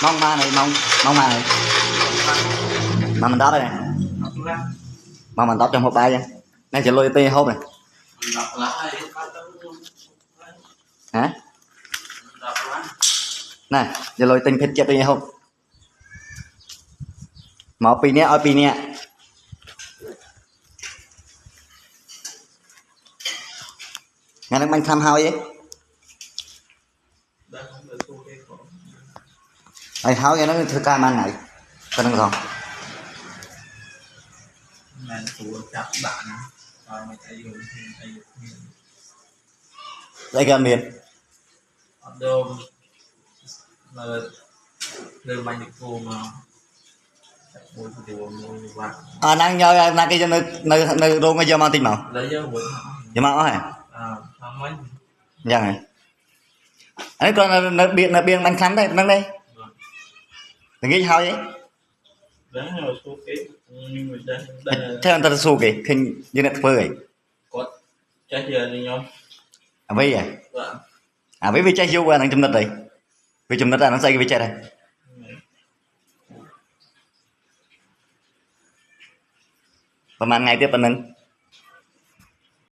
mong ma này mong ma này mà mình đó đây nè mà mình tóc trong hộp bay nha này chỉ lôi tê hộp này hả này chỉ lôi tinh thịt chết đi không mà pi nè ở pi nè ngày đang bánh tham hao vậy ai hao vậy nó thưa ca man này con đừng không đây gần miền đơm anh được cô mà à năng nhờ năng cái nơi đâu ngay giờ mang tin màu lấy giờ mang hả mấy dạ này ấy còn nó biên bánh khánh đây năng đây đừng nghĩ sao vậy theo anh ta su kì khi như này phơi có trái dừa đi nhau à vậy à với trái dưa qua đang chấm đất đây vì chấm đất là nó xây cái trái đâyประมาณไงเตี้ยปะนึง